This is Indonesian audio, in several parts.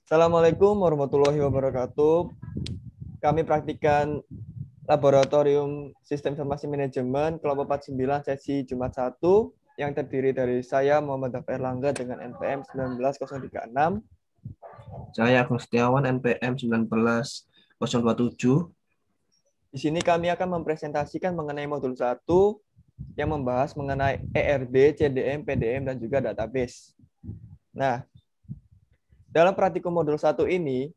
Assalamualaikum warahmatullahi wabarakatuh. Kami praktikan Laboratorium Sistem Informasi Manajemen kelompok 49 sesi Jumat 1 yang terdiri dari saya Muhammad Daftar Erlangga dengan NPM 19036. Saya Agung Setiawan, NPM 19027. Di sini kami akan mempresentasikan mengenai modul 1 yang membahas mengenai ERD, CDM, PDM, dan juga database. Nah, dalam praktikum modul 1 ini,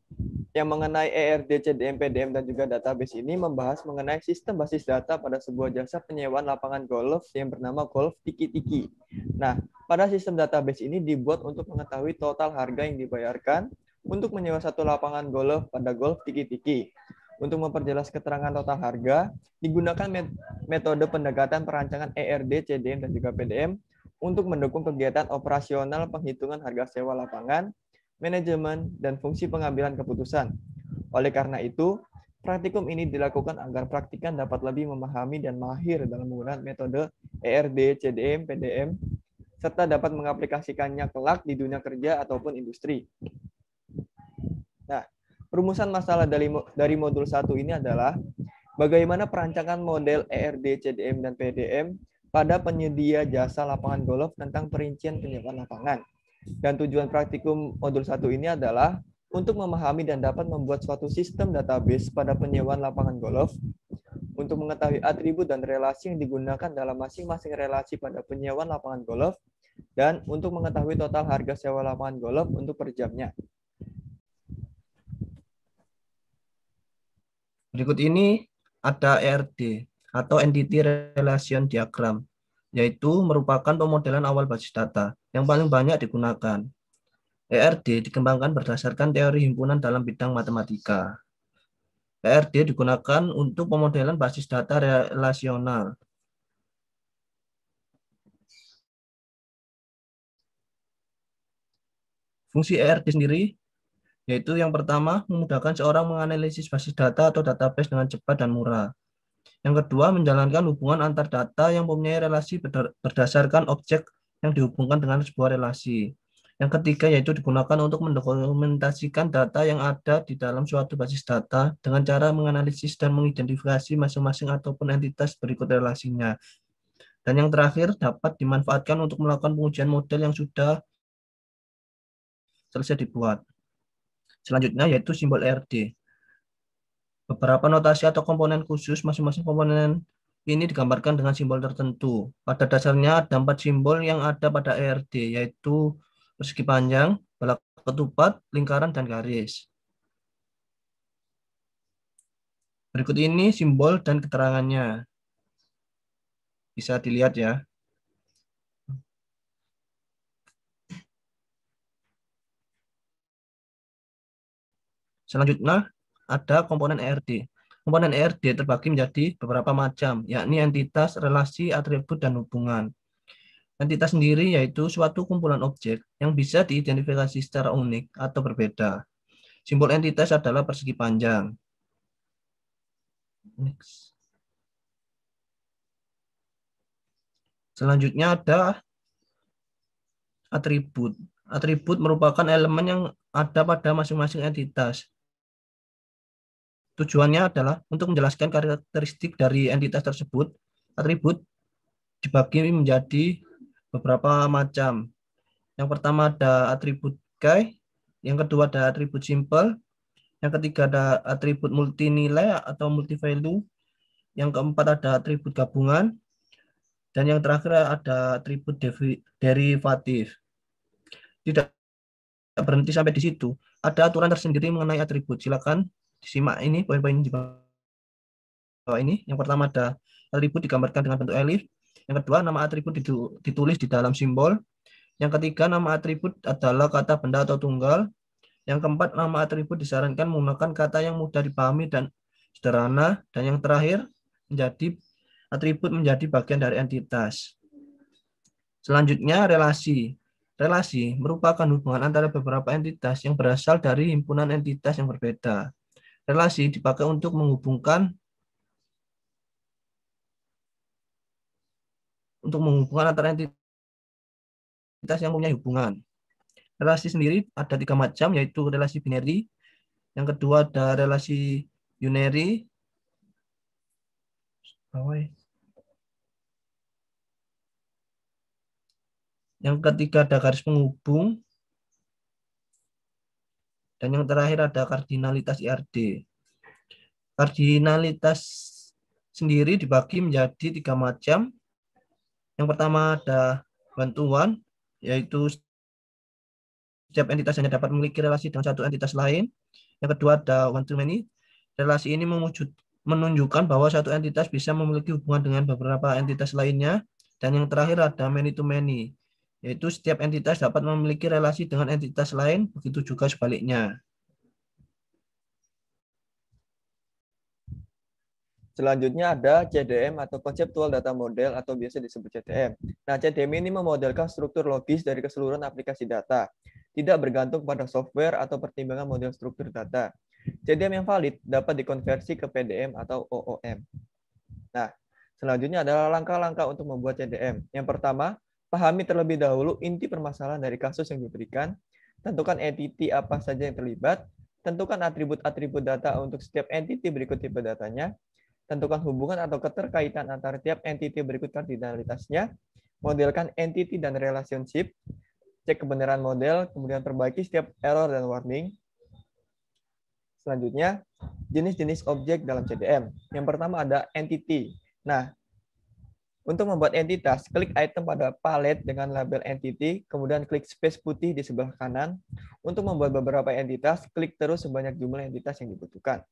yang mengenai ERD, CDM, PDM, dan juga database ini membahas mengenai sistem basis data pada sebuah jasa penyewaan lapangan golf yang bernama Golf Tiki Tiki. Nah, pada sistem database ini dibuat untuk mengetahui total harga yang dibayarkan untuk menyewa satu lapangan golf pada Golf Tiki Tiki. Untuk memperjelas keterangan total harga, digunakan metode pendekatan perancangan ERD, CDM, dan juga PDM untuk mendukung kegiatan operasional penghitungan harga sewa lapangan, manajemen, dan fungsi pengambilan keputusan. Oleh karena itu, praktikum ini dilakukan agar praktikan dapat lebih memahami dan mahir dalam menggunakan metode ERD, CDM, PDM, serta dapat mengaplikasikannya kelak di dunia kerja ataupun industri. Nah, perumusan masalah dari modul 1 ini adalah bagaimana perancangan model ERD, CDM, dan PDM pada penyedia jasa lapangan golf tentang perincian penyewaan lapangan. Dan tujuan praktikum modul 1 ini adalah untuk memahami dan dapat membuat suatu sistem database pada penyewaan lapangan golf untuk mengetahui atribut dan relasi yang digunakan dalam masing-masing relasi pada penyewaan lapangan golf dan untuk mengetahui total harga sewa lapangan golf untuk per jamnya. Berikut ini ada ERD atau Entity Relation Diagram, yaitu merupakan pemodelan awal basis data yang paling banyak digunakan. ERD dikembangkan berdasarkan teori himpunan dalam bidang matematika. ERD digunakan untuk pemodelan basis data relasional. Fungsi ERD sendiri yaitu yang pertama, memudahkan seorang menganalisis basis data atau database dengan cepat dan murah. Yang kedua, menjalankan hubungan antar data yang mempunyai relasi berdasarkan objek yang dihubungkan dengan sebuah relasi. Yang ketiga, yaitu digunakan untuk mendokumentasikan data yang ada di dalam suatu basis data dengan cara menganalisis dan mengidentifikasi masing-masing ataupun entitas berikut relasinya. Dan yang terakhir, dapat dimanfaatkan untuk melakukan pengujian model yang sudah selesai dibuat. Selanjutnya, yaitu simbol ERD. Beberapa notasi atau komponen khusus masing-masing komponen ini digambarkan dengan simbol tertentu. Pada dasarnya ada 4 simbol yang ada pada ERD, yaitu persegi panjang, balak ketupat, lingkaran, dan garis. Berikut ini simbol dan keterangannya. Bisa dilihat ya. Selanjutnya ada komponen ERD. Komponen ERD terbagi menjadi beberapa macam, yakni entitas, relasi, atribut, dan hubungan. Entitas sendiri yaitu suatu kumpulan objek yang bisa diidentifikasi secara unik atau berbeda. Simbol entitas adalah persegi panjang. Next. Selanjutnya ada atribut. Atribut merupakan elemen yang ada pada masing-masing entitas. Tujuannya adalah untuk menjelaskan karakteristik dari entitas tersebut. Atribut dibagi menjadi beberapa macam. Yang pertama ada atribut guy, yang kedua ada atribut simple, yang ketiga ada atribut multinilai atau multi-value, yang keempat ada atribut gabungan, dan yang terakhir ada atribut derivatif. Tidak berhenti sampai di situ. Ada aturan tersendiri mengenai atribut. Silakan disimak ini poin-poin di bawah ini. Yang pertama ada atribut digambarkan dengan bentuk elif. Yang kedua, nama atribut ditulis di dalam simbol. Yang ketiga, nama atribut adalah kata benda atau tunggal. Yang keempat, nama atribut disarankan menggunakan kata yang mudah dipahami dan sederhana. Dan yang terakhir, atribut menjadi bagian dari entitas. Selanjutnya, relasi. Relasi merupakan hubungan antara beberapa entitas yang berasal dari himpunan entitas yang berbeda. Relasi dipakai untuk menghubungkan antara entitas yang mempunyai hubungan. relasi sendiri ada 3 macam, yaitu relasi binary. Yang kedua ada relasi unary. Yang ketiga ada garis penghubung. Dan yang terakhir ada kardinalitas IRD. Kardinalitas sendiri dibagi menjadi 3 macam. Yang pertama ada bantuan, yaitu setiap entitas hanya dapat memiliki relasi dengan satu entitas lain. Yang kedua ada one-to-many. Relasi ini menunjukkan bahwa satu entitas bisa memiliki hubungan dengan beberapa entitas lainnya. Dan yang terakhir ada many-to-many, yaitu setiap entitas dapat memiliki relasi dengan entitas lain, begitu juga sebaliknya. Selanjutnya ada CDM atau Conceptual Data Model atau biasa disebut CDM. Nah, CDM ini memodelkan struktur logis dari keseluruhan aplikasi data, tidak bergantung pada software atau pertimbangan model struktur data. CDM yang valid dapat dikonversi ke PDM atau OOM. Nah, selanjutnya adalah langkah-langkah untuk membuat CDM. Yang pertama, pahami terlebih dahulu inti permasalahan dari kasus yang diberikan, tentukan entity apa saja yang terlibat, tentukan atribut-atribut data untuk setiap entity berikut tipe datanya, tentukan hubungan atau keterkaitan antara tiap entity berikut kardinalitasnya, modelkan entity dan relationship, cek kebenaran model, kemudian perbaiki setiap error dan warning. Selanjutnya, jenis-jenis objek dalam CDM. Yang pertama ada entity. Nah, untuk membuat entitas, klik item pada palet dengan label entity, kemudian klik space putih di sebelah kanan. Untuk membuat beberapa entitas, klik terus sebanyak jumlah entitas yang dibutuhkan.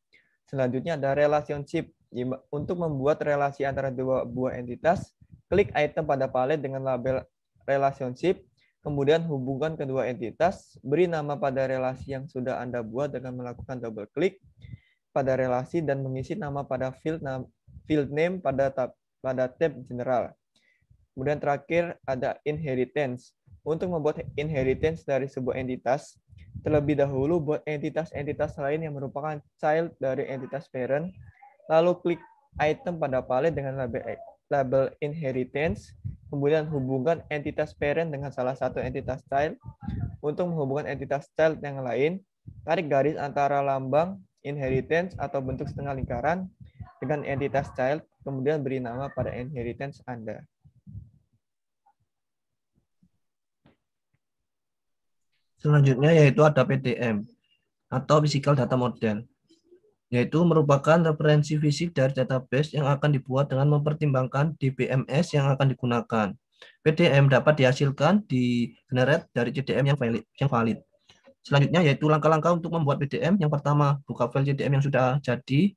Selanjutnya ada relationship. Untuk membuat relasi antara dua buah entitas, klik item pada palet dengan label relationship, kemudian hubungkan kedua entitas, beri nama pada relasi yang sudah Anda buat dengan melakukan double klik pada relasi dan mengisi nama pada field name pada tab general. Kemudian terakhir ada inheritance. Untuk membuat inheritance dari sebuah entitas, terlebih dahulu buat entitas-entitas lain yang merupakan child dari entitas parent, lalu klik item pada palet dengan label inheritance, kemudian hubungkan entitas parent dengan salah satu entitas child. Untuk menghubungkan entitas child yang lain, tarik garis antara lambang inheritance atau bentuk setengah lingkaran dengan entitas child, kemudian beri nama pada inheritance Anda. Selanjutnya yaitu ada PDM atau Physical Data Model, yaitu merupakan referensi fisik dari database yang akan dibuat dengan mempertimbangkan DBMS yang akan digunakan. PDM dapat dihasilkan di generate dari CDM yang valid. Selanjutnya yaitu langkah-langkah untuk membuat PDM. Yang pertama, buka file CDM yang sudah jadi.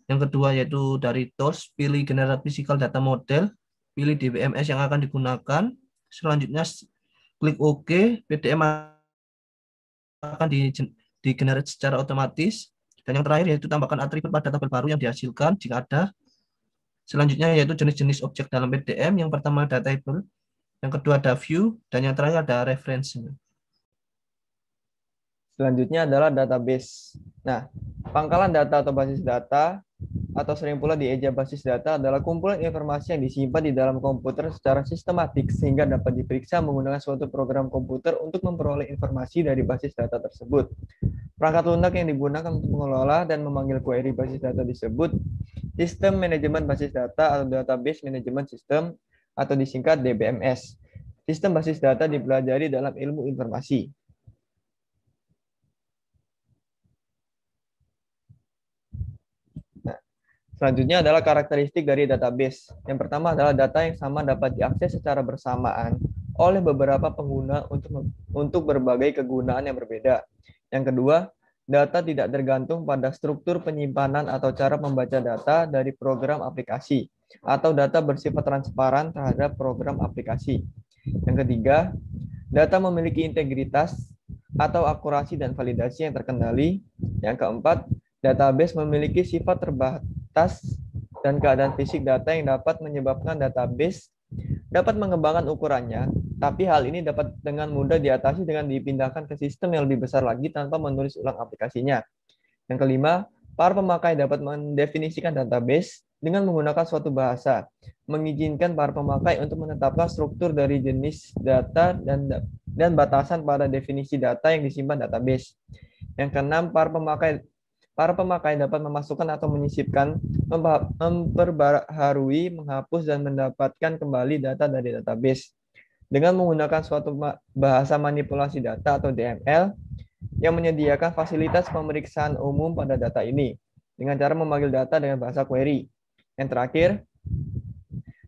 Yang kedua yaitu dari tools, pilih generate physical data model, pilih DBMS yang akan digunakan. Selanjutnya klik OK, PDM akan di-generate secara otomatis. Dan yang terakhir yaitu tambahkan atribut pada tabel baru yang dihasilkan jika ada. Selanjutnya yaitu jenis-jenis objek dalam PDM. Yang pertama ada table, yang kedua ada view, dan yang terakhir ada reference. Selanjutnya adalah database. Nah, pangkalan data atau basis data atau sering pula dieja basis data adalah kumpulan informasi yang disimpan di dalam komputer secara sistematik sehingga dapat diperiksa menggunakan suatu program komputer untuk memperoleh informasi dari basis data tersebut. Perangkat lunak yang digunakan untuk mengelola dan memanggil query basis data disebut Sistem Manajemen Basis Data atau Database Management System atau disingkat DBMS. Sistem basis data dipelajari dalam ilmu informasi. Selanjutnya adalah karakteristik dari database. Yang pertama adalah data yang sama dapat diakses secara bersamaan oleh beberapa pengguna untuk berbagai kegunaan yang berbeda. Yang kedua, data tidak tergantung pada struktur penyimpanan atau cara membaca data dari program aplikasi, atau data bersifat transparan terhadap program aplikasi. Yang ketiga, data memiliki integritas atau akurasi dan validasi yang terkendali. Yang keempat, database memiliki sifat terbatas dan keadaan fisik data yang dapat menyebabkan database dapat mengembangkan ukurannya, tapi hal ini dapat dengan mudah diatasi dengan dipindahkan ke sistem yang lebih besar lagi tanpa menulis ulang aplikasinya. Yang kelima, para pemakai dapat mendefinisikan database dengan menggunakan suatu bahasa, mengizinkan para pemakai untuk menetapkan struktur dari jenis data dan batasan pada definisi data yang disimpan database. Yang keenam, para pemakai dapat memasukkan atau menyisipkan, memperbaharui, menghapus, dan mendapatkan kembali data dari database dengan menggunakan suatu bahasa manipulasi data atau DML yang menyediakan fasilitas pemeriksaan umum pada data ini dengan cara memanggil data dengan bahasa query. Yang terakhir,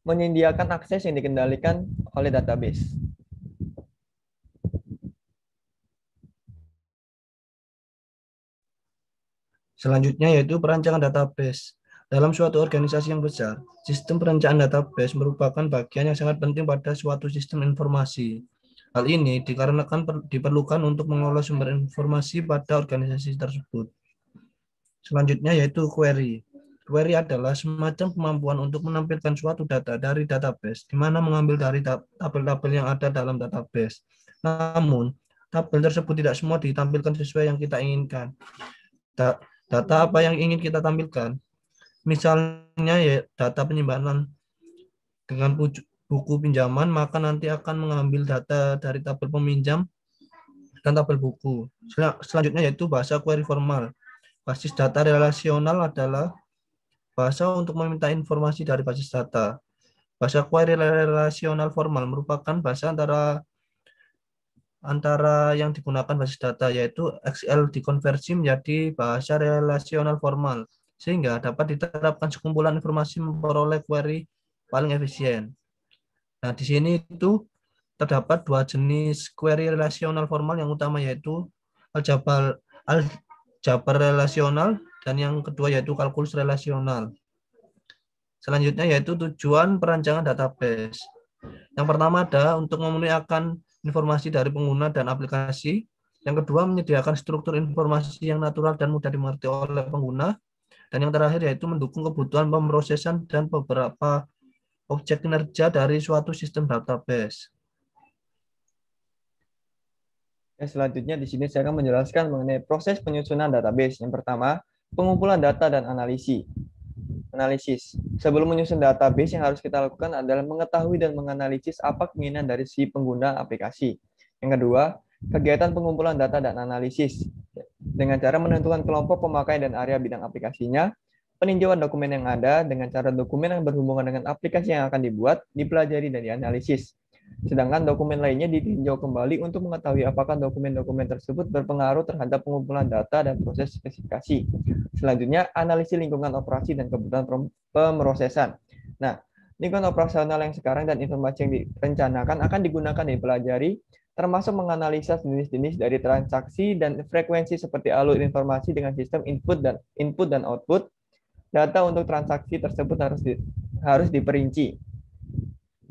menyediakan akses yang dikendalikan oleh database. Selanjutnya yaitu perancangan database. Dalam suatu organisasi yang besar, sistem perencanaan database merupakan bagian yang sangat penting pada suatu sistem informasi. Hal ini dikarenakan diperlukan untuk mengolah sumber informasi pada organisasi tersebut. Selanjutnya yaitu query. Query adalah semacam kemampuan untuk menampilkan suatu data dari database, di mana mengambil dari tabel-tabel yang ada dalam database. Namun, tabel tersebut tidak semua ditampilkan sesuai yang kita inginkan. Data apa yang ingin kita tampilkan? Misalnya ya data penyimpanan dengan buku pinjaman, maka nanti akan mengambil data dari tabel peminjam dan tabel buku. Selanjutnya yaitu bahasa query formal. Basis data relasional adalah bahasa untuk meminta informasi dari basis data. Bahasa query relasional formal merupakan bahasa antara yang digunakan basis data, yaitu XL dikonversi menjadi bahasa relasional formal, sehingga dapat diterapkan sekumpulan informasi memperoleh query paling efisien. Nah, di sini itu terdapat dua jenis query relasional formal yang utama, yaitu aljabar relasional dan yang kedua yaitu kalkulus relasional. Selanjutnya yaitu tujuan perancangan database. Yang pertama adalah untuk memenuhi akan informasi dari pengguna dan aplikasi. Yang kedua, menyediakan struktur informasi yang natural dan mudah dimengerti oleh pengguna. Dan yang terakhir yaitu mendukung kebutuhan pemrosesan dan beberapa objek kinerja dari suatu sistem database. Selanjutnya di sini saya akan menjelaskan mengenai proses penyusunan database. Yang pertama, pengumpulan data dan analisis. Sebelum menyusun database, yang harus kita lakukan adalah mengetahui dan menganalisis apa keinginan dari si pengguna aplikasi. Yang kedua, kegiatan pengumpulan data dan analisis dengan cara menentukan kelompok pemakai dan area bidang aplikasinya, peninjauan dokumen yang ada dengan cara dokumen yang berhubungan dengan aplikasi yang akan dibuat, dipelajari dan dianalisis. Sedangkan dokumen lainnya ditinjau kembali untuk mengetahui apakah dokumen-dokumen tersebut berpengaruh terhadap pengumpulan data dan proses spesifikasi. Selanjutnya, analisis lingkungan operasi dan kebutuhan pemrosesan. Nah, lingkungan operasional yang sekarang dan informasi yang direncanakan akan digunakan dan dipelajari, termasuk menganalisa jenis-jenis dari transaksi dan frekuensi seperti alur informasi dengan sistem input dan output. Data untuk transaksi tersebut harus diperinci.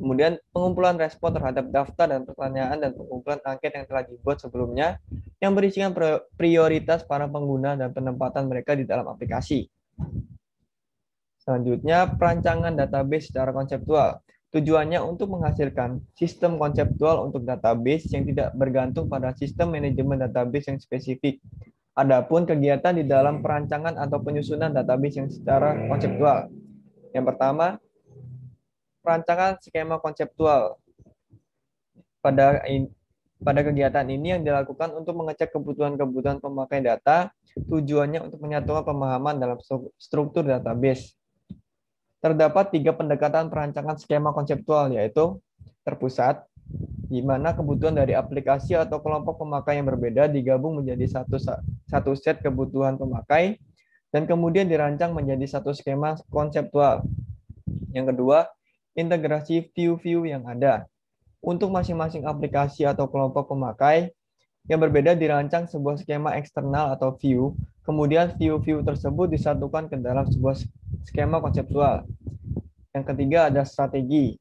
Kemudian pengumpulan respon terhadap daftar dan pertanyaan dan pengumpulan angket yang telah dibuat sebelumnya yang berisikan prioritas para pengguna dan penempatan mereka di dalam aplikasi. Selanjutnya, perancangan database secara konseptual. Tujuannya untuk menghasilkan sistem konseptual untuk database yang tidak bergantung pada sistem manajemen database yang spesifik. Adapun kegiatan di dalam perancangan atau penyusunan database yang secara konseptual. Yang pertama, perancangan skema konseptual. Pada kegiatan ini yang dilakukan untuk mengecek kebutuhan-kebutuhan pemakai data, tujuannya untuk menyatukan pemahaman dalam struktur database. Terdapat 3 pendekatan perancangan skema konseptual, yaitu terpusat, di mana kebutuhan dari aplikasi atau kelompok pemakai yang berbeda digabung menjadi satu set kebutuhan pemakai, dan kemudian dirancang menjadi satu skema konseptual. Yang kedua, integrasi view-view yang ada. Untuk masing-masing aplikasi atau kelompok pemakai yang berbeda dirancang sebuah skema eksternal atau view, kemudian view-view tersebut disatukan ke dalam sebuah skema konseptual. Yang ketiga ada strategi.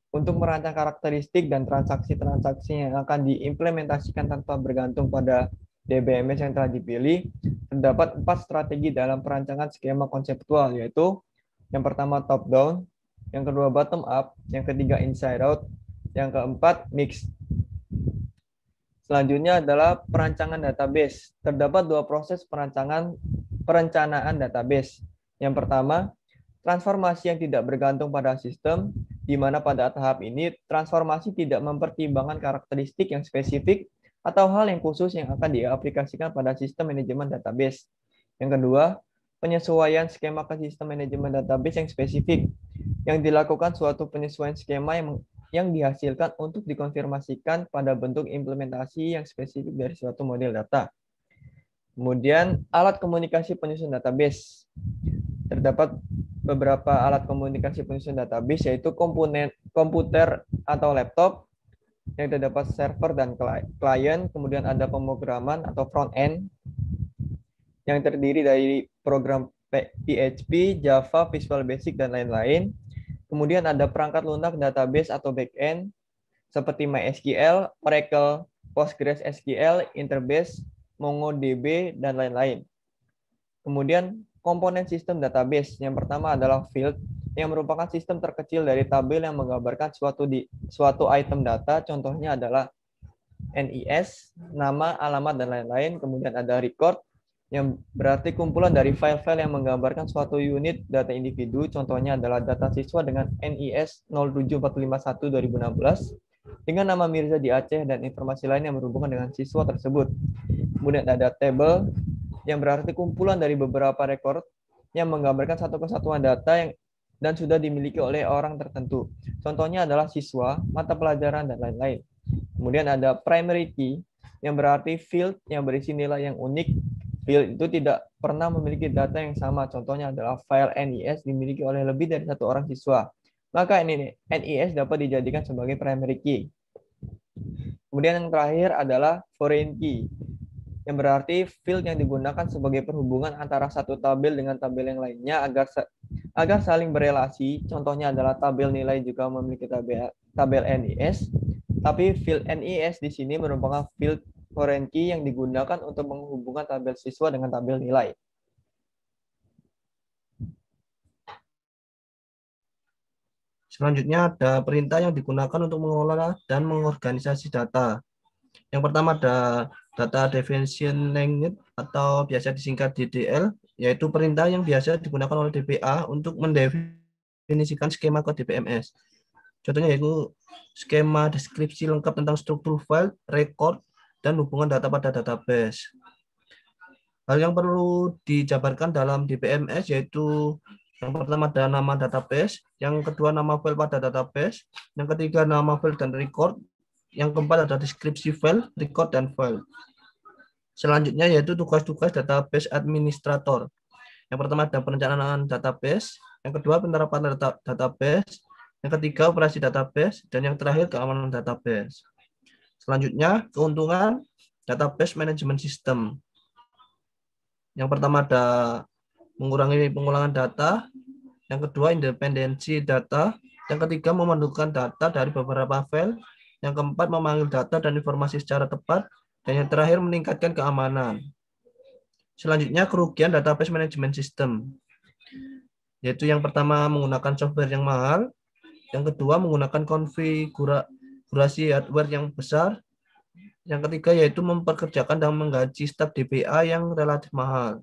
Untuk merancang karakteristik dan transaksi-transaksi yang akan diimplementasikan tanpa bergantung pada DBMS yang telah dipilih, terdapat 4 strategi dalam perancangan skema konseptual, yaitu yang pertama top-down, yang kedua bottom-up, yang ketiga inside-out, yang keempat mix. Selanjutnya adalah perancangan database. Terdapat 2 proses perencanaan database. Yang pertama, transformasi yang tidak bergantung pada sistem, di mana pada tahap ini transformasi tidak mempertimbangkan karakteristik yang spesifik atau hal yang khusus yang akan diaplikasikan pada sistem manajemen database. Yang kedua, penyesuaian skema ke sistem manajemen database yang spesifik, yang dilakukan suatu penyesuaian skema yang dihasilkan untuk dikonfirmasikan pada bentuk implementasi yang spesifik dari suatu model data. Kemudian, alat komunikasi penyusun database. Terdapat beberapa alat komunikasi penyusun database, yaitu komputer atau laptop, yang terdapat server dan klien, kemudian ada pemrograman atau front end, yang terdiri dari program PHP, Java, Visual Basic, dan lain-lain. Kemudian ada perangkat lunak database atau backend, seperti MySQL, Oracle, PostgreSQL, Interbase, MongoDB, dan lain-lain. Kemudian komponen sistem database. Yang pertama adalah field, yang merupakan sistem terkecil dari tabel yang menggambarkan suatu item data. Contohnya adalah NIS, nama, alamat, dan lain-lain. Kemudian ada record, yang berarti kumpulan dari file-file yang menggambarkan suatu unit data individu. Contohnya adalah data siswa dengan NIS 07451-2016 dengan nama Mirza di Aceh dan informasi lain yang berhubungan dengan siswa tersebut. Kemudian ada table, yang berarti kumpulan dari beberapa rekor yang menggambarkan satu kesatuan data yang dan sudah dimiliki oleh orang tertentu. Contohnya adalah siswa, mata pelajaran, dan lain-lain. Kemudian ada primary key, yang berarti field yang berisi nilai yang unik. Field itu tidak pernah memiliki data yang sama. Contohnya adalah file NIS dimiliki oleh lebih dari satu orang siswa. Maka NIS dapat dijadikan sebagai primary key. Kemudian yang terakhir adalah foreign key, yang berarti field yang digunakan sebagai perhubungan antara satu tabel dengan tabel yang lainnya agar saling berelasi. Contohnya adalah tabel nilai juga memiliki tabel NIS, tapi field NIS di sini merupakan field foreign key yang digunakan untuk menghubungkan tabel siswa dengan tabel nilai. Selanjutnya ada perintah yang digunakan untuk mengelola dan mengorganisasi data. Yang pertama ada Data Definition Language atau biasa disingkat DDL, yaitu perintah yang biasa digunakan oleh DBA untuk mendefinisikan skema kode DBMS. Contohnya yaitu skema deskripsi lengkap tentang struktur file, record, dan hubungan data pada database. Hal yang perlu dijabarkan dalam DBMS yaitu yang pertama ada nama database, yang kedua nama file pada database, yang ketiga nama file dan record, yang keempat ada deskripsi file, record, dan file. Selanjutnya yaitu tugas-tugas database administrator. Yang pertama ada perencanaan database, yang kedua penerapan database, yang ketiga operasi database, dan yang terakhir keamanan database. Selanjutnya keuntungan database management system. Yang pertama ada mengurangi pengulangan data, yang kedua independensi data, yang ketiga memandukan data dari beberapa file, yang keempat memanggil data dan informasi secara tepat, dan yang terakhir meningkatkan keamanan. Selanjutnya kerugian database management system, yaitu yang pertama menggunakan software yang mahal, yang kedua menggunakan konfigurasi hardware yang besar, yang ketiga yaitu memperkerjakan dan menggaji staf DBA yang relatif mahal.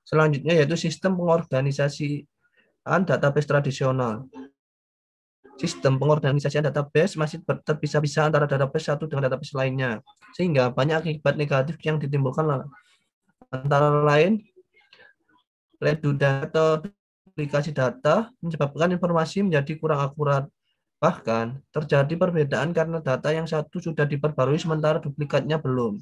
Selanjutnya yaitu sistem pengorganisasian database tradisional. Sistem pengorganisasian database masih terpisah-pisah antara database satu dengan database lainnya, sehingga banyak akibat negatif yang ditimbulkan, antara lain redundansi atau duplikasi data menyebabkan informasi menjadi kurang akurat. Bahkan terjadi perbedaan karena data yang satu sudah diperbarui sementara duplikatnya belum.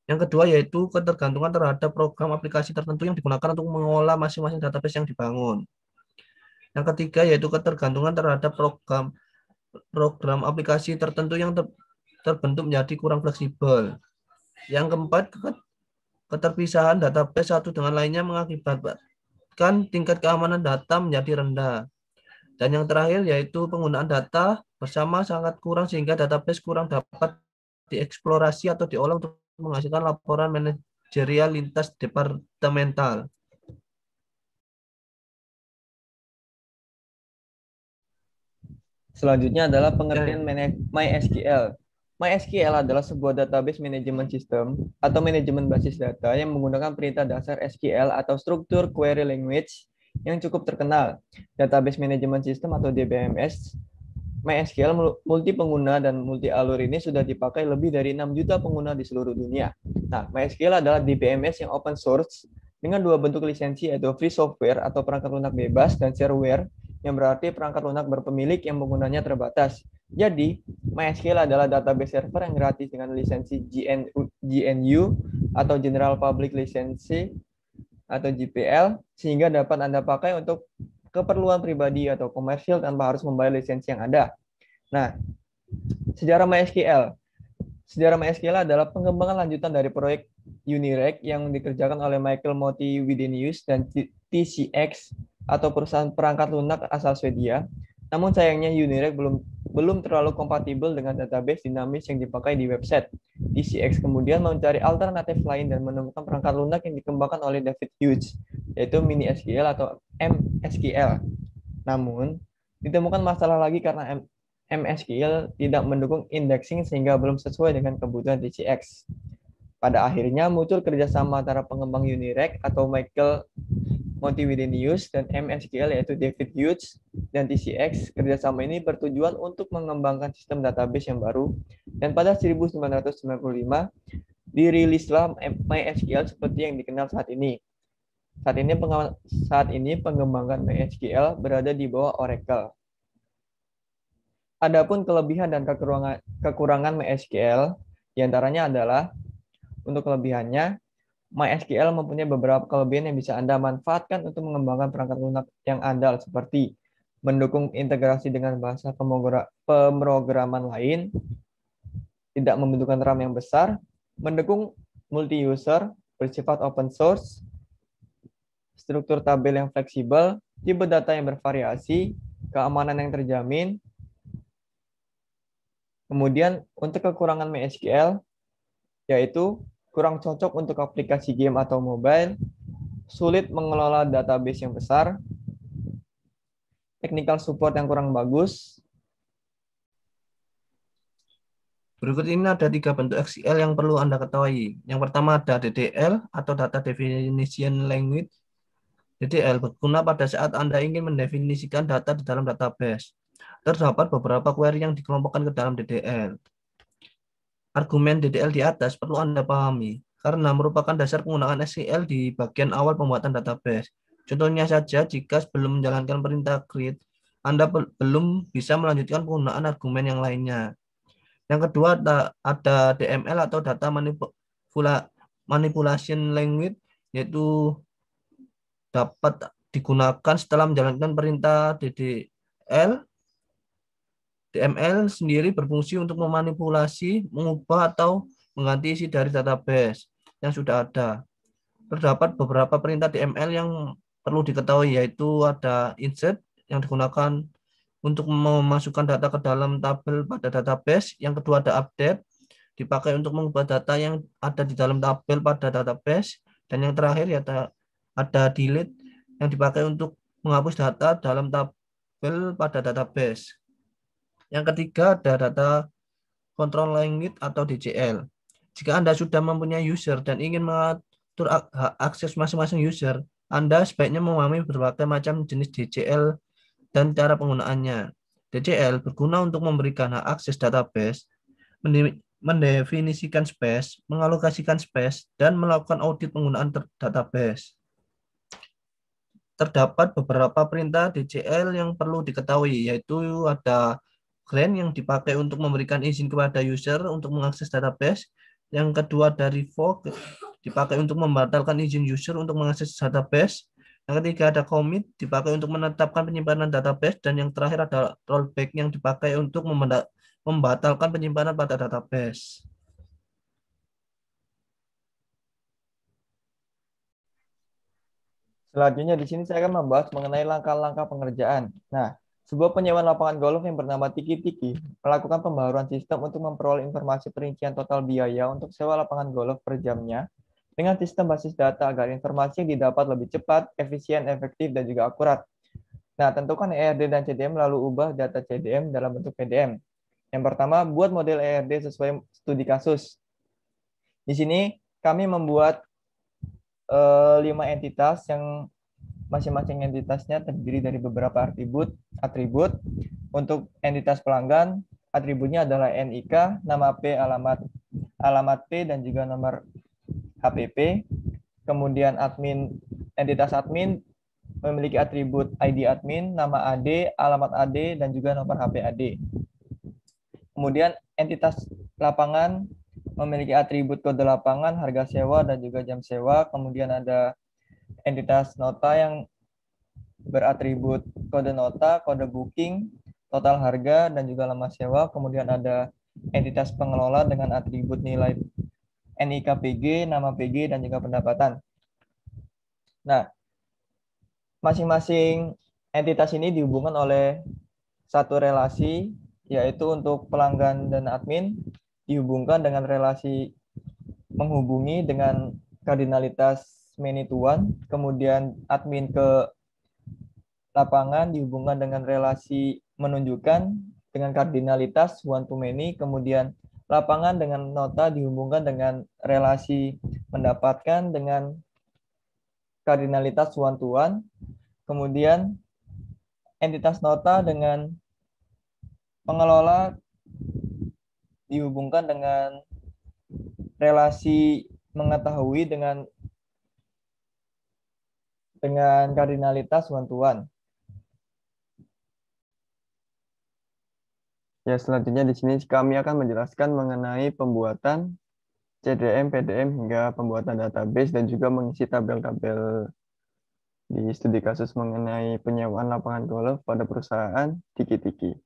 Yang kedua yaitu ketergantungan terhadap program aplikasi tertentu yang digunakan untuk mengolah masing-masing database yang dibangun. Yang ketiga yaitu ketergantungan terhadap program aplikasi tertentu yang terbentuk menjadi kurang fleksibel. Yang keempat, keterpisahan database satu dengan lainnya mengakibatkan tingkat keamanan data menjadi rendah. Dan yang terakhir yaitu penggunaan data bersama sangat kurang sehingga database kurang dapat dieksplorasi atau diolah untuk menghasilkan laporan manajerial lintas departemental. Selanjutnya adalah pengertian MySQL. MySQL adalah sebuah database manajemen sistem atau manajemen basis data yang menggunakan perintah dasar SQL atau struktur query language yang cukup terkenal, Database Management System atau DBMS. MySQL multi pengguna dan multi alur ini sudah dipakai lebih dari 6 juta pengguna di seluruh dunia. Nah, MySQL adalah DBMS yang open source dengan dua bentuk lisensi, yaitu free software atau perangkat lunak bebas dan shareware, yang berarti perangkat lunak berpemilik yang penggunanya terbatas. Jadi, MySQL adalah database server yang gratis dengan lisensi GNU atau General Public License atau GPL, sehingga dapat Anda pakai untuk keperluan pribadi atau komersial tanpa harus membayar lisensi yang ada. Nah, sejarah MySQL. Sejarah MySQL adalah pengembangan lanjutan dari proyek Unireg yang dikerjakan oleh Michael Motti-Widenius dan TCX atau perusahaan perangkat lunak asal Swedia. Namun sayangnya Unireg belum terlalu kompatibel dengan database dinamis yang dipakai di website. TCX kemudian mencari alternatif lain dan menemukan perangkat lunak yang dikembangkan oleh David Hughes, yaitu MiniSQL atau MSQL. Namun, ditemukan masalah lagi karena MSQL tidak mendukung indexing sehingga belum sesuai dengan kebutuhan TCX. Pada akhirnya muncul kerjasama antara pengembang Unireg atau Michael Motti-Widenius dan MSQL yaitu David Hughes dan TCX. Kerjasama ini bertujuan untuk mengembangkan sistem database yang baru, dan pada 1995 dirilislah MySQL seperti yang dikenal saat ini. Saat ini pengembangan MySQL berada di bawah Oracle. Adapun kelebihan dan kekurangan MySQL diantaranya adalah, untuk kelebihannya, MySQL mempunyai beberapa kelebihan yang bisa Anda manfaatkan untuk mengembangkan perangkat lunak yang andal, seperti mendukung integrasi dengan bahasa pemrograman lain, tidak membutuhkan RAM yang besar, mendukung multi-user, bersifat open source, struktur tabel yang fleksibel, tipe data yang bervariasi, keamanan yang terjamin. Kemudian untuk kekurangan MySQL, yaitu kurang cocok untuk aplikasi game atau mobile, sulit mengelola database yang besar, technical support yang kurang bagus. Berikut ini ada 3 bentuk SQL yang perlu Anda ketahui. Yang pertama ada DDL atau Data Definition Language. DDL berguna pada saat Anda ingin mendefinisikan data di dalam database. Terdapat beberapa query yang dikelompokkan ke dalam DDL. Argumen DDL di atas perlu Anda pahami, karena merupakan dasar penggunaan SQL di bagian awal pembuatan database. Contohnya saja, jika sebelum menjalankan perintah create, Anda belum bisa melanjutkan penggunaan argumen yang lainnya. Yang kedua ada DML atau Data Manipulation Language, yaitu dapat digunakan setelah menjalankan perintah DDL. DML sendiri berfungsi untuk memanipulasi, mengubah, atau mengganti isi dari database yang sudah ada. Terdapat beberapa perintah DML yang perlu diketahui, yaitu ada insert yang digunakan untuk memasukkan data ke dalam tabel pada database. Yang kedua ada update, dipakai untuk mengubah data yang ada di dalam tabel pada database. Dan yang terakhir ya ada delete yang dipakai untuk menghapus data dalam tabel pada database. Yang ketiga ada data control language atau DCL. Jika Anda sudah mempunyai user dan ingin mengatur akses masing-masing user, Anda sebaiknya memahami berbagai macam jenis DCL dan cara penggunaannya. DCL berguna untuk memberikan hak akses database, mendefinisikan space, mengalokasikan space, dan melakukan audit penggunaan database. Terdapat beberapa perintah DCL yang perlu diketahui, yaitu ada grant yang dipakai untuk memberikan izin kepada user untuk mengakses database. Yang kedua dari revoke, dipakai untuk membatalkan izin user untuk mengakses database. Yang ketiga ada commit, dipakai untuk menetapkan penyimpanan database. Dan yang terakhir ada rollback yang dipakai untuk membatalkan penyimpanan pada database. Selanjutnya di sini saya akan membahas mengenai langkah-langkah pengerjaan. Nah, sebuah penyewaan lapangan golf yang bernama Tiki Tiki melakukan pembaruan sistem untuk memperoleh informasi perincian total biaya untuk sewa lapangan golf per jamnya dengan sistem basis data agar informasi yang didapat lebih cepat, efisien, efektif, dan juga akurat. Nah, tentukan ERD dan CDM lalu ubah data CDM dalam bentuk PDM. Yang pertama, buat model ERD sesuai studi kasus. Di sini kami membuat 5 entitas yang masing-masing entitasnya terdiri dari beberapa atribut. Untuk entitas pelanggan, atributnya adalah NIK, nama P, alamat P, dan juga nomor HPP. Kemudian entitas admin memiliki atribut ID admin, nama AD, alamat AD, dan juga nomor HP AD. Kemudian entitas lapangan memiliki atribut kode lapangan, harga sewa, dan juga jam sewa. Kemudian ada entitas nota yang beratribut kode nota, kode booking, total harga, dan juga lama sewa. Kemudian ada entitas pengelola dengan atribut nilai NIK PG, nama PG, dan juga pendapatan. Nah, masing-masing entitas ini dihubungkan oleh satu relasi, yaitu untuk pelanggan dan admin dihubungkan dengan relasi menghubungi dengan kardinalitas many to one, kemudian admin ke lapangan dihubungkan dengan relasi menunjukkan dengan kardinalitas one to many, kemudian lapangan dengan nota dihubungkan dengan relasi mendapatkan dengan kardinalitas one to one, kemudian entitas nota dengan pengelola dihubungkan dengan relasi mengetahui dengan kardinalitas one to one. Ya, selanjutnya di sini kami akan menjelaskan mengenai pembuatan CDM, PDM hingga pembuatan database dan juga mengisi tabel-tabel di studi kasus mengenai penyewaan lapangan golf pada perusahaan Tiki-Tiki.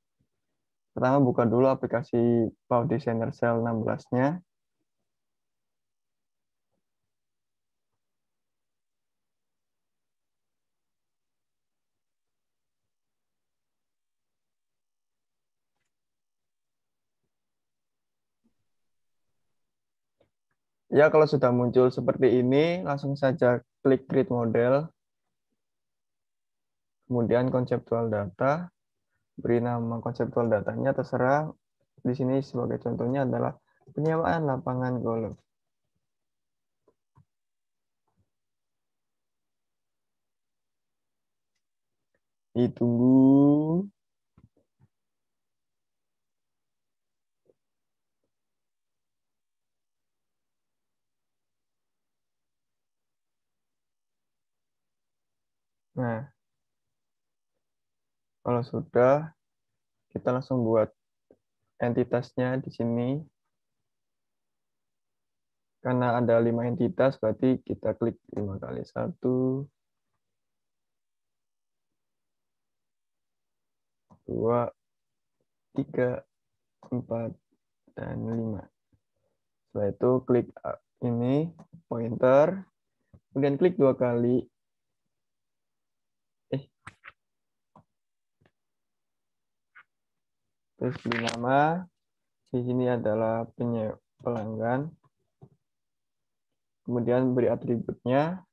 Pertama, buka dulu aplikasi Pau Designer Cell 16-nya. Ya, kalau sudah muncul seperti ini, langsung saja klik Create Model, kemudian konseptual data, beri nama konseptual datanya, terserah. Di sini sebagai contohnya adalah penyewaan lapangan golf. Ditunggu. Nah, kalau sudah, kita langsung buat entitasnya di sini. Karena ada 5 entitas, berarti kita klik 5 kali 1, 2, 3, 4, dan 5. Setelah itu klik ini, pointer, kemudian klik 2 kali. Terus beri nama. Di sini adalah pelanggan. Kemudian beri atributnya.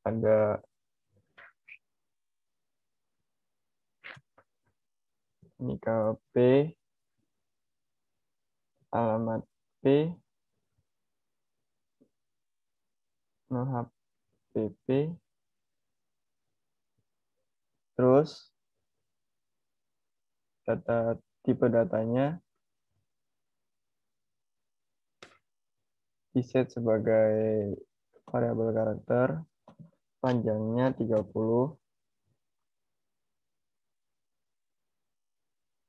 Ada NIK P, alamat P, nomor HPP, terus tipe datanya diset sebagai variabel karakter, panjangnya 30.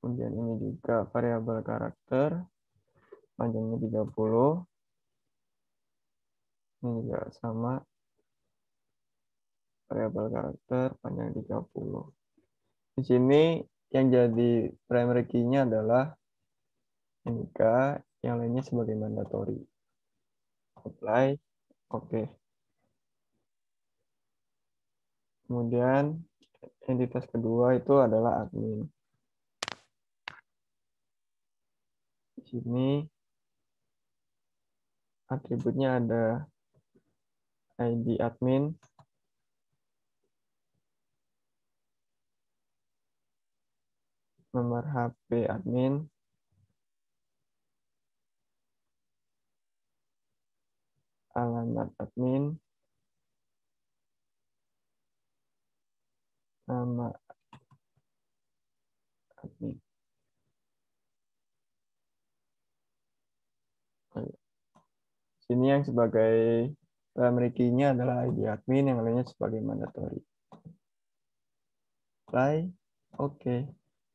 Kemudian ini juga variabel karakter, panjangnya 30. Ini juga sama, variabel karakter, panjang 30. Di sini yang jadi primary key-nya adalah NIK, yang lainnya sebagai mandatory. Apply, oke. Kemudian entitas kedua itu adalah admin. Di sini atributnya ada ID admin, nomor HP admin, alamat admin, nama admin. Sini yang sebagai primary key-nya adalah ID admin, yang lainnya sebagai mandatory. Apply, oke.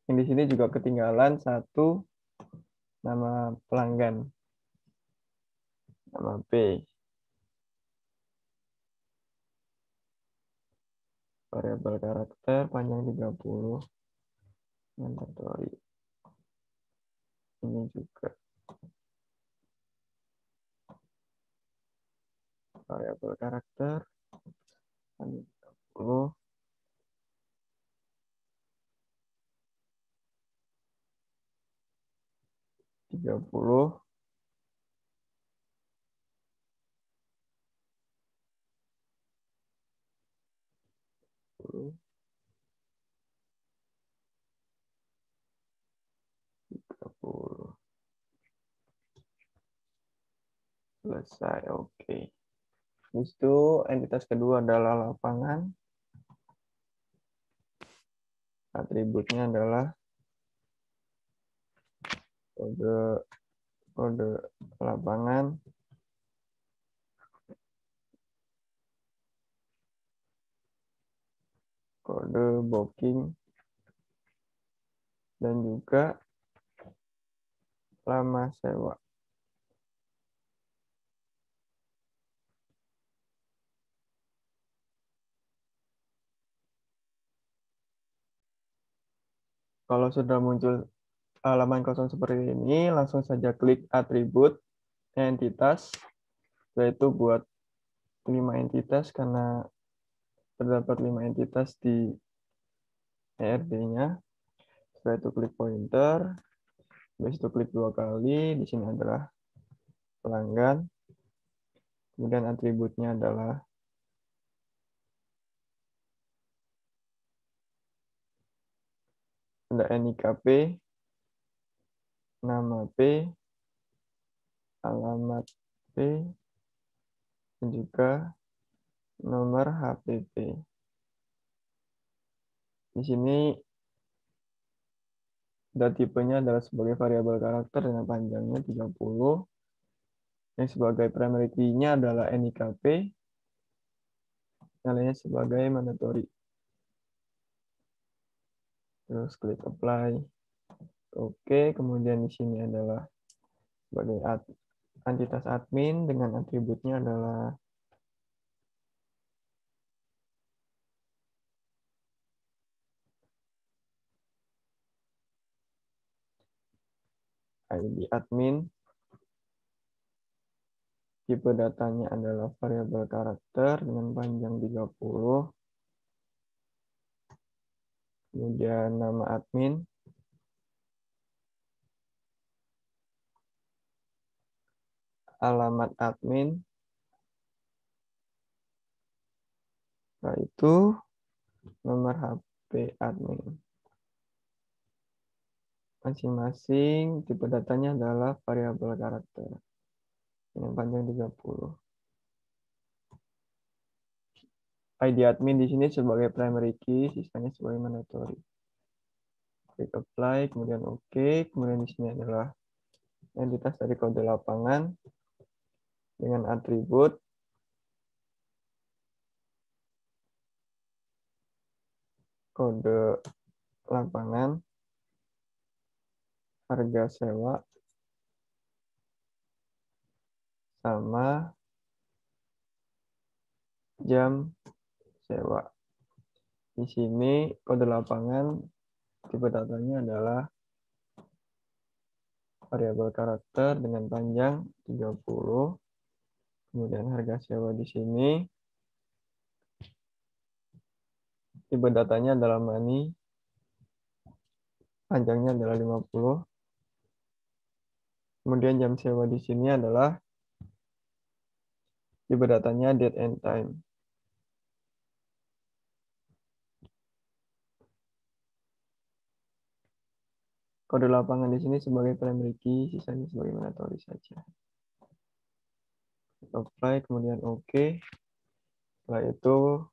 Yang di sini juga ketinggalan satu nama pelanggan, nama P. Variabel karakter panjang 30, mandatory. Ini juga variabel karakter panjang 30. 30. Selesai, oke. Habis itu entitas kedua adalah lapangan. Atributnya adalah kode lapangan, kode booking, dan juga lama sewa. Kalau sudah muncul halaman kosong seperti ini, langsung saja klik atribut entitas, yaitu buat 5 entitas karena terdapat 5 entitas di ERD-nya. Setelah itu klik pointer, habis itu klik 2 kali, di sini adalah pelanggan, kemudian atributnya adalah ada NIK P, nama P, alamat P, dan juga nomor HPP. Di sini tipenya adalah sebagai variabel karakter dengan panjangnya 30. Yang sebagai primary key-nya adalah NIK P, yang lainnya sebagai mandatory. Terus klik apply. Oke, kemudian di sini adalah sebagai entitas admin dengan atributnya adalah ID admin. Tipe datanya adalah variabel karakter dengan panjang 30. Kemudian nama admin. Alamat admin. Setelah itu nomor HP admin. Masing-masing tipe datanya adalah variabel karakter dengan panjang 30. ID admin di sini sebagai primary key, sisanya sebagai mandatory. Klik apply, kemudian oke. Kemudian di sini adalah entitas dari kode lapangan dengan atribut kode lapangan, harga sewa, sama jam sewa. Di sini kode lapangan tipe datanya adalah variabel karakter dengan panjang 30. Kemudian harga sewa di sini tipe datanya adalah money, panjangnya adalah 50. Kemudian jam sewa di sini adalah tipe datanya date and time. Kode lapangan di sini sebagai primary key, sisanya sebagai mandatory saja. Apply, kemudian oke. Setelah itu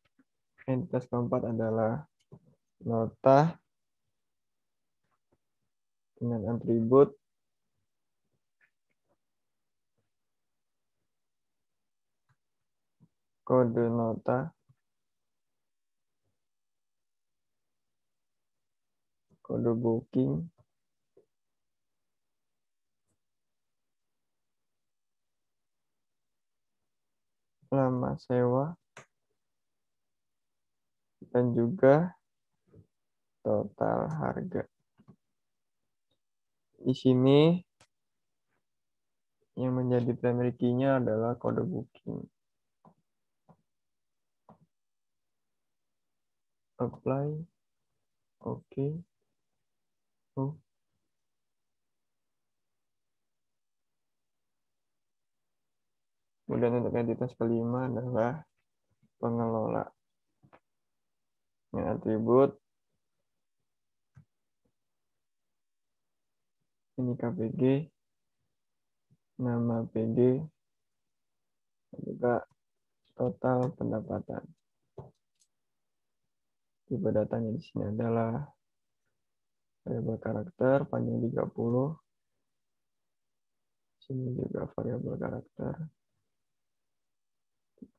entitas keempat adalah nota dengan atribut kode nota kode booking lama sewa dan juga total harga. Di sini yang menjadi primary key-nya adalah kode booking. Apply. Oke. Oh. Kemudian untuk entitas kelima adalah pengelola. Yang atribut ini KPG, nama PG, dan juga total pendapatan. Tipe datanya di sini adalah variabel karakter panjang 30. Sini juga variabel karakter 30.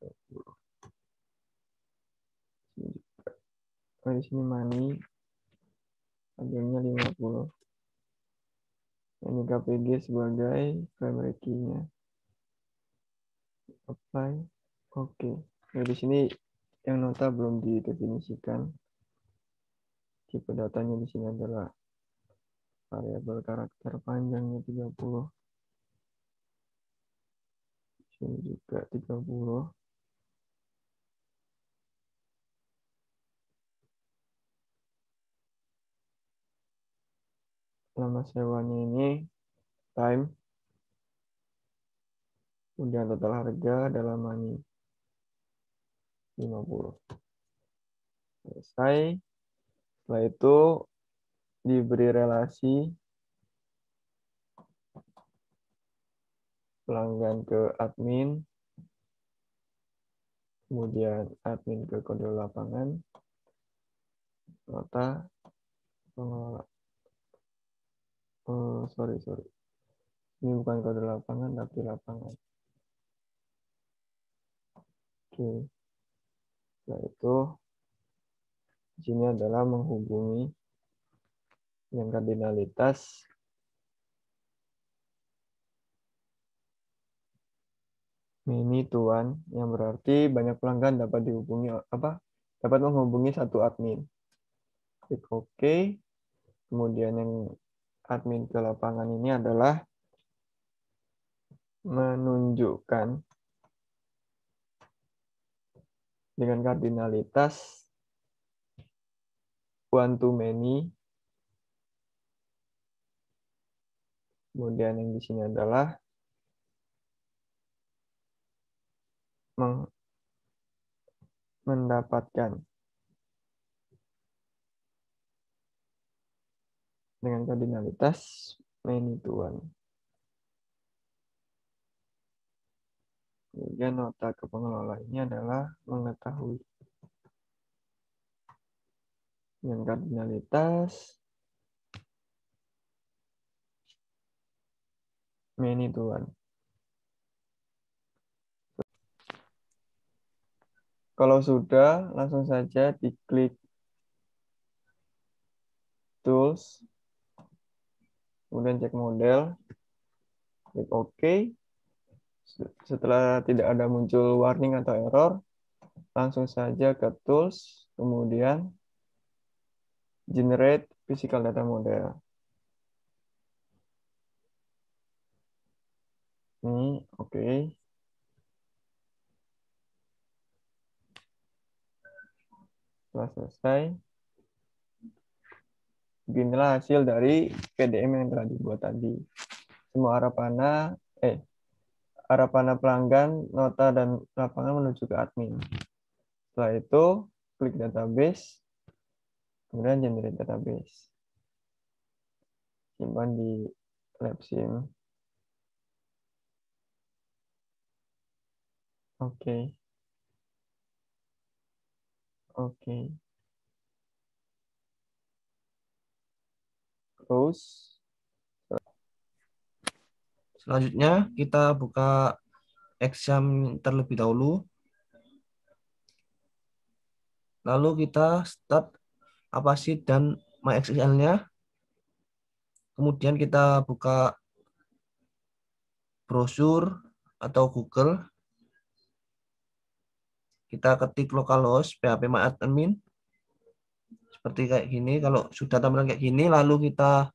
Sini juga. Oh, di sini money panjangnya 50. Ini KPG sebagai primary key-nya. Apply. Oke. Nah, di sini yang nota belum didefinisikan. Tipe datanya di sini adalah variabel karakter panjangnya 30. Sini juga 30. Lama sewanya ini time. Kemudian total harga dalam money 50. Selesai. Setelah itu diberi relasi pelanggan ke admin, kemudian admin ke kode lapangan, nota pengelola. Sorry. Ini bukan kode lapangan, tapi lapangan. Oke. Setelah itu, di sini adalah menghubungi yang kardinalitas mini tuan, yang berarti banyak pelanggan dapat dihubungi dapat menghubungi satu admin. Klik OK. Kemudian yang admin ke lapangan ini adalah menunjukkan dengan kardinalitas one to many. Kemudian yang di sini adalah mendapatkan dengan kardinalitas many to one. Kemudian nota ke pengelola ini adalah mengetahui dengan kardinalitas many to one. Kalau sudah, langsung saja diklik tools, kemudian cek model, klik OK. Setelah tidak ada muncul warning atau error, langsung saja ke tools, kemudian generate physical data model. Ini oke. Setelah selesai, beginilah hasil dari PDM yang telah dibuat tadi. Semua arah panah pelanggan, nota, dan lapangan menuju ke admin. Setelah itu, klik database, kemudian generate database. Simpan di LabSim. Oke. Terus Selanjutnya kita buka exam terlebih dahulu. Lalu kita start Avast dan MySQL-nya. Kemudian kita buka brosur atau Google. Kita ketik localhost phpMyAdmin. Seperti kayak gini. Kalau sudah tampilan kayak gini, lalu kita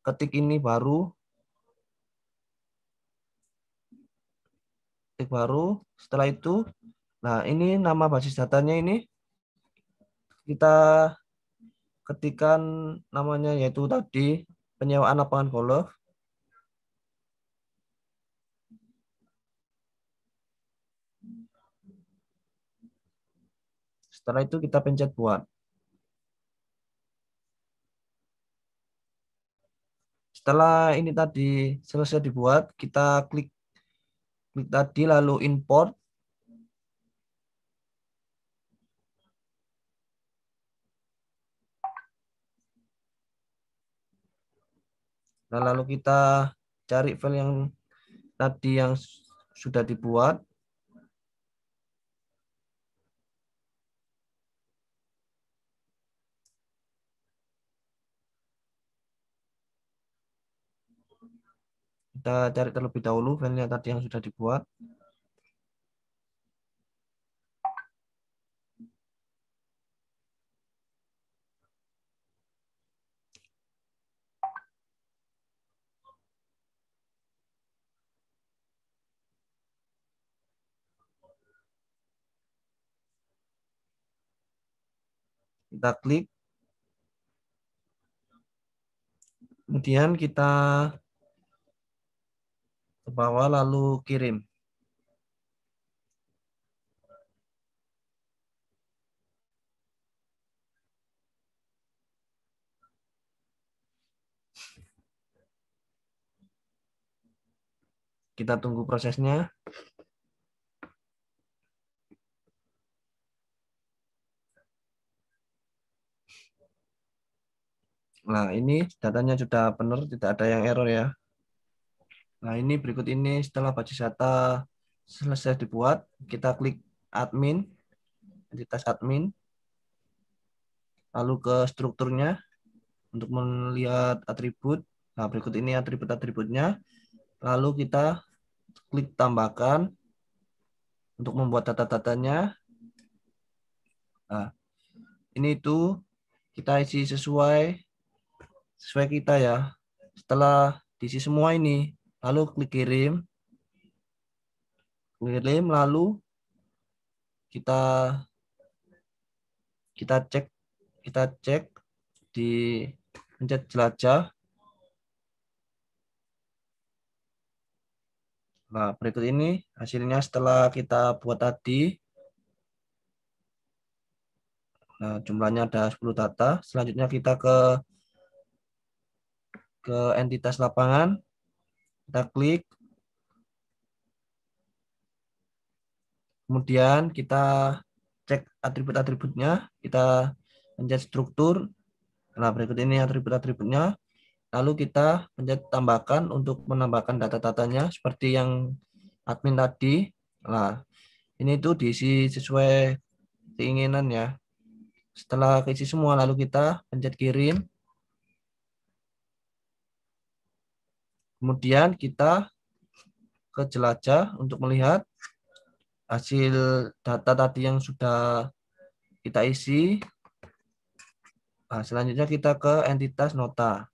ketik ini baru. Ketik baru. Setelah itu, nah ini nama basis datanya ini. Kita ketikkan namanya yaitu tadi penyewaan lapangan golf. Setelah itu kita pencet buat. Setelah ini tadi selesai dibuat, kita klik tadi lalu import. Nah, lalu kita cari file yang tadi yang sudah dibuat. Kita cari terlebih dahulu filenya tadi yang sudah dibuat. Kita klik. Kemudian kita ke bawah lalu kirim. Kita tunggu prosesnya. Nah, ini datanya sudah benar, tidak ada yang error ya. Nah, ini berikut ini setelah basis data selesai dibuat, kita klik admin, entitas admin, lalu ke strukturnya untuk melihat atribut. Nah, berikut ini atribut-atributnya. Lalu kita klik tambahkan untuk membuat data-datanya. Nah, ini itu kita isi sesuai kita ya. Setelah diisi semua ini, lalu klik kirim. Lalu kita cek di pencet jelajah. Nah, berikut ini hasilnya setelah kita buat tadi. Nah, jumlahnya ada 10 data. Selanjutnya kita ke entitas lapangan. Kita klik. Kemudian kita cek atribut-atributnya. Kita pencet struktur. Nah, berikut ini atribut-atributnya. Lalu kita pencet tambahkan untuk menambahkan data-datanya seperti yang admin tadi. Nah, ini tuh diisi sesuai keinginan ya. Setelah keisi semua, lalu kita pencet kirim. Kemudian kita ke jelajah untuk melihat hasil data tadi yang sudah kita isi. Nah, selanjutnya kita ke entitas nota.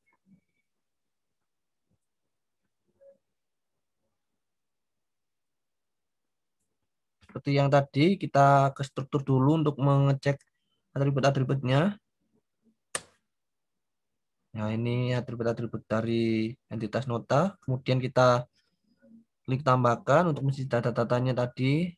Seperti yang tadi, kita ke struktur dulu untuk mengecek atribut-atributnya. Nah, ini atribut-atribut dari entitas nota. Kemudian kita klik tambahkan untuk mengisi data-datanya tadi.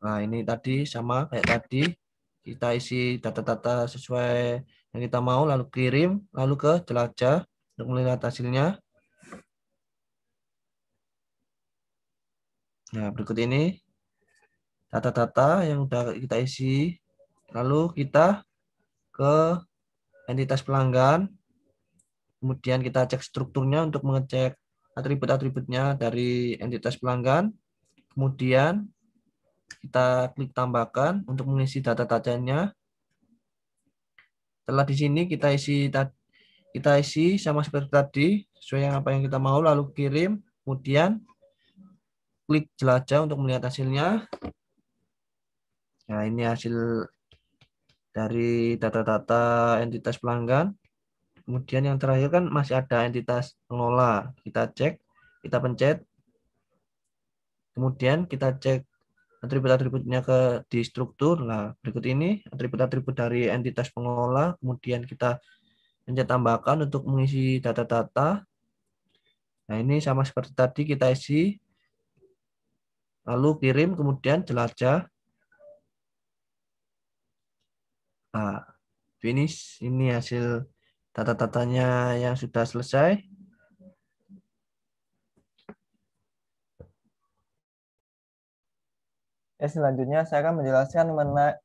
Nah, ini tadi sama kayak tadi. Kita isi data-data sesuai yang kita mau, lalu kirim, lalu ke jelajah untuk melihat hasilnya. Nah, berikut ini data-data yang sudah kita isi. Lalu kita ke entitas pelanggan. Kemudian kita cek strukturnya untuk mengecek atribut-atributnya dari entitas pelanggan. Kemudian kita klik tambahkan untuk mengisi data-datanya. Setelah di sini kita isi sama seperti tadi sesuai apa yang kita mau, lalu kirim. Kemudian klik jelajah untuk melihat hasilnya. Nah, ini hasil dari data-data entitas pelanggan. Kemudian yang terakhir kan masih ada entitas pengelola. Kita cek, kita pencet. Kemudian kita cek atribut-atributnya di struktur. Nah, berikut ini atribut-atribut dari entitas pengelola. Kemudian kita pencet tambahkan untuk mengisi data-data. Nah, ini sama seperti tadi kita isi. Lalu kirim, kemudian jelajah. Nah, finish. Ini hasil data-datanya yang sudah selesai. Selanjutnya saya akan menjelaskan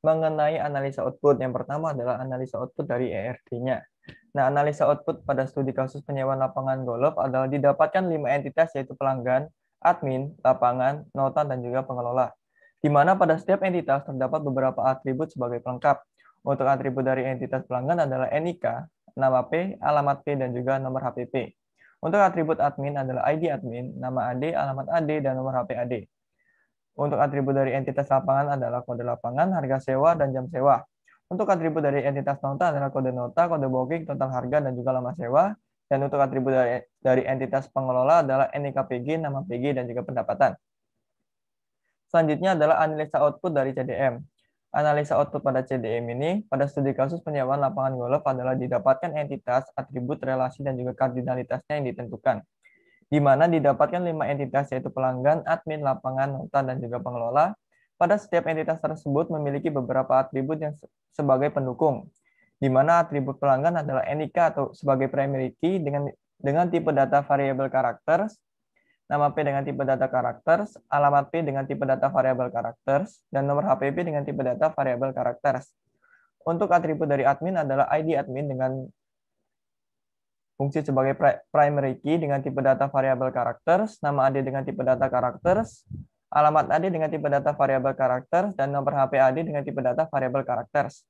mengenai analisa output. Yang pertama adalah analisa output dari ERD-nya. Nah, analisa output pada studi kasus penyewaan lapangan golf adalah didapatkan 5 entitas, yaitu pelanggan, admin, lapangan, nota, dan juga pengelola. Di mana pada setiap entitas terdapat beberapa atribut sebagai pelengkap. Untuk atribut dari entitas pelanggan adalah NIK, nama P, alamat P, dan juga nomor HPP. Untuk atribut admin adalah ID admin, nama AD, alamat AD, dan nomor HP AD. Untuk atribut dari entitas lapangan adalah kode lapangan, harga sewa, dan jam sewa. Untuk atribut dari entitas nota adalah kode nota, kode booking, total harga, dan juga lama sewa. Dan untuk atribut dari entitas pengelola adalah NIK PG, nama PG, dan juga pendapatan. Selanjutnya adalah analisa output dari CDM. Analisa output pada CDM ini, pada studi kasus penyewaan lapangan golf adalah didapatkan entitas, atribut, relasi, dan juga kardinalitasnya yang ditentukan. Di mana didapatkan 5 entitas, yaitu pelanggan, admin, lapangan, nota, dan juga pengelola. Pada setiap entitas tersebut memiliki beberapa atribut yang sebagai pendukung, di mana atribut pelanggan adalah NIK atau sebagai primary key dengan tipe data variable characters, nama P dengan tipe data characters, alamat P dengan tipe data variable characters, dan nomor HPP dengan tipe data variable characters. Untuk atribut dari admin adalah ID admin dengan fungsi sebagai primary key dengan tipe data variable characters, nama AD dengan tipe data characters, alamat AD dengan tipe data variable characters, dan nomor HP AD dengan tipe data variable characters.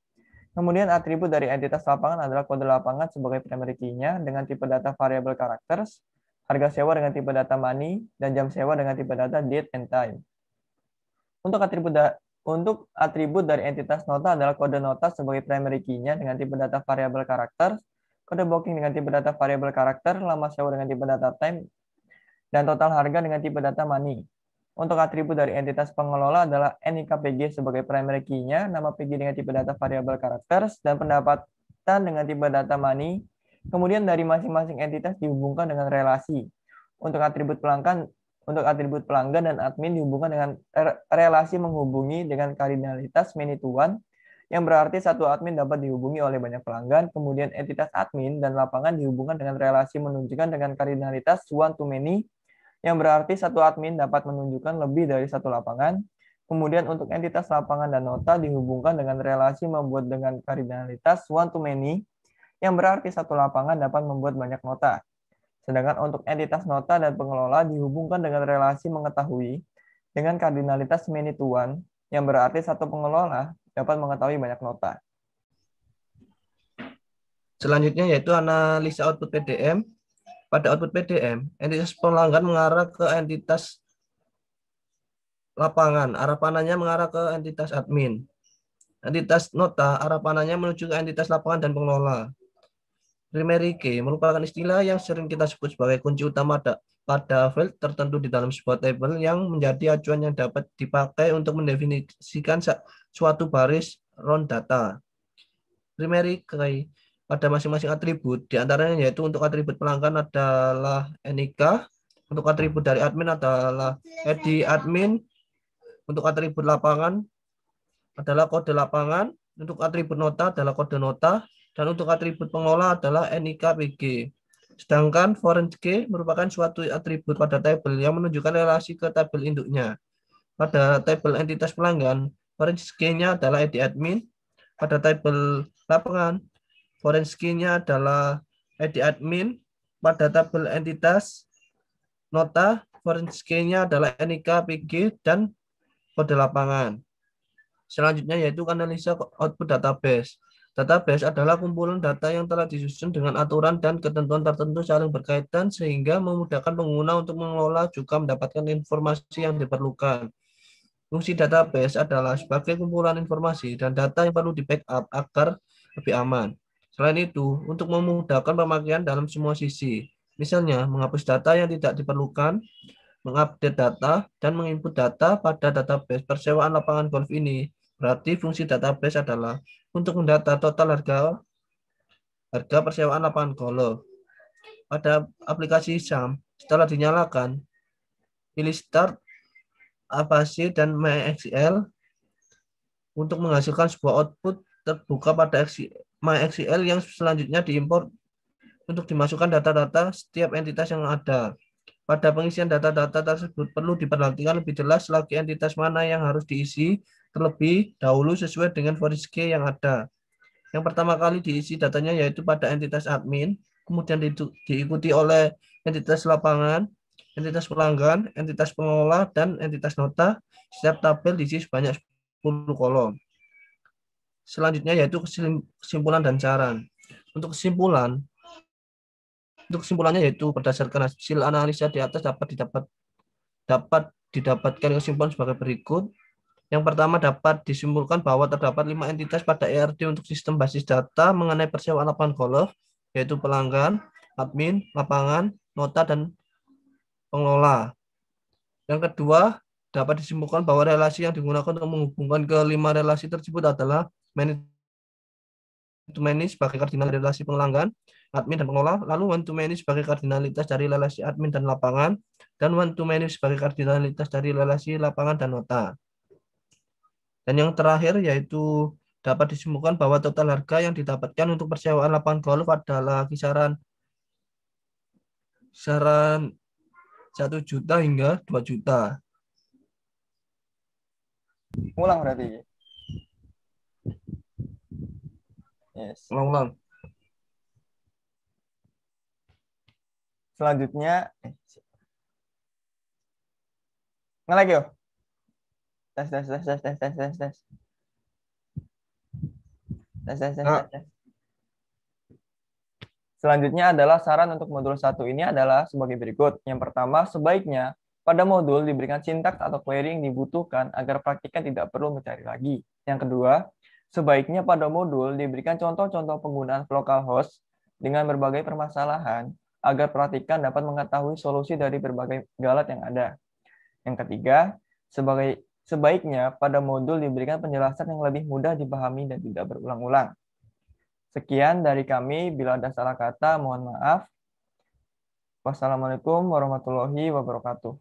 Kemudian atribut dari entitas lapangan adalah kode lapangan sebagai primary key-nya dengan tipe data variable characters, harga sewa dengan tipe data money, dan jam sewa dengan tipe data date and time. Untuk atribut dari entitas nota adalah kode nota sebagai primary key-nya dengan tipe data variable characters, kode booking dengan tipe data variable karakter, lama sewa dengan tipe data time, dan total harga dengan tipe data money. Untuk atribut dari entitas pengelola adalah NIK PG sebagai primary key-nya, nama PG dengan tipe data variable characters, dan pendapatan dengan tipe data money. Kemudian dari masing-masing entitas dihubungkan dengan relasi. Untuk atribut pelanggan dan admin dihubungkan dengan relasi menghubungi dengan kardinalitas many to one, yang berarti satu admin dapat dihubungi oleh banyak pelanggan. Kemudian entitas admin dan lapangan dihubungkan dengan relasi menunjukkan dengan kardinalitas one to many, yang berarti satu admin dapat menunjukkan lebih dari satu lapangan. Kemudian untuk entitas lapangan dan nota dihubungkan dengan relasi membuat dengan kardinalitas one to many, yang berarti satu lapangan dapat membuat banyak nota. Sedangkan untuk entitas nota dan pengelola dihubungkan dengan relasi mengetahui dengan kardinalitas many to one, yang berarti satu pengelola dapat mengetahui banyak nota. Selanjutnya yaitu analisa output PDM. Pada output PDM, entitas pelanggan mengarah ke entitas lapangan, arah panahnya mengarah ke entitas admin. Entitas nota, arah panahnya menuju ke entitas lapangan dan pengelola. Primary key merupakan istilah yang sering kita sebut sebagai kunci utama pada field tertentu di dalam sebuah table yang menjadi acuan yang dapat dipakai untuk mendefinisikan suatu baris round data. Primary key pada masing-masing atribut, diantaranya yaitu untuk atribut pelanggan adalah NIK, untuk atribut dari admin adalah ID admin, untuk atribut lapangan adalah kode lapangan, untuk atribut nota adalah kode nota, dan untuk atribut pengelola adalah NIK PG. Sedangkan foreign key merupakan suatu atribut pada tabel yang menunjukkan relasi ke tabel induknya. Pada tabel entitas pelanggan, foreign key-nya adalah ID admin. Pada tabel lapangan, foreign key-nya adalah ID admin, pada tabel entitas nota, foreign key-nya adalah NIK, PG, dan kode lapangan. Selanjutnya yaitu analisa output database. Database adalah kumpulan data yang telah disusun dengan aturan dan ketentuan tertentu saling berkaitan sehingga memudahkan pengguna untuk mengelola juga mendapatkan informasi yang diperlukan. Fungsi database adalah sebagai kumpulan informasi dan data yang perlu di-backup agar lebih aman. Selain itu, untuk memudahkan pemakaian dalam semua sisi, misalnya menghapus data yang tidak diperlukan, mengupdate data, dan menginput data pada database persewaan lapangan golf ini. Berarti fungsi database adalah untuk mendata total harga persewaan lapangan golf. Pada aplikasi SAM, setelah dinyalakan, pilih Start, Avasi, dan MySQL untuk menghasilkan sebuah output terbuka pada MySQL yang selanjutnya diimpor untuk dimasukkan data-data setiap entitas yang ada. Pada pengisian data-data tersebut perlu diperhatikan lebih jelas lagi entitas mana yang harus diisi terlebih dahulu sesuai dengan foreign key yang ada. Yang pertama kali diisi datanya yaitu pada entitas admin, kemudian diikuti oleh entitas lapangan, entitas pelanggan, entitas pengelola, dan entitas nota. Setiap tabel diisi sebanyak 10 kolom. Selanjutnya yaitu kesimpulan dan saran. Untuk kesimpulannya yaitu berdasarkan hasil analisa di atas dapat didapatkan kesimpulan sebagai berikut. Yang pertama dapat disimpulkan bahwa terdapat 5 entitas pada ERD untuk sistem basis data mengenai persewaan lapangan golf, yaitu pelanggan, admin, lapangan, nota, dan pengelola. Yang kedua, dapat disimpulkan bahwa relasi yang digunakan untuk menghubungkan kelima relasi tersebut adalah many-to-many sebagai kardinal relasi pelanggan, admin, dan pengelola, lalu one-to-many sebagai kardinalitas dari relasi admin dan lapangan, dan one-to-many sebagai kardinalitas dari relasi lapangan dan nota. Dan yang terakhir yaitu dapat disimpulkan bahwa total harga yang didapatkan untuk persewaan lapangan golf adalah kisaran 1 juta hingga 2 juta. Ulang berarti. Yes. Ulang. Selanjutnya ngelagi yo. Tes. Selanjutnya adalah saran untuk modul 1 ini adalah sebagai berikut. Yang pertama, sebaiknya pada modul diberikan sintaks atau query yang dibutuhkan agar praktikan tidak perlu mencari lagi. Yang kedua, sebaiknya pada modul diberikan contoh-contoh penggunaan localhost dengan berbagai permasalahan agar praktikan dapat mengetahui solusi dari berbagai galat yang ada. Yang ketiga, sebaiknya pada modul diberikan penjelasan yang lebih mudah dipahami dan tidak berulang-ulang. Sekian dari kami, bila ada salah kata mohon maaf. Wassalamualaikum warahmatullahi wabarakatuh.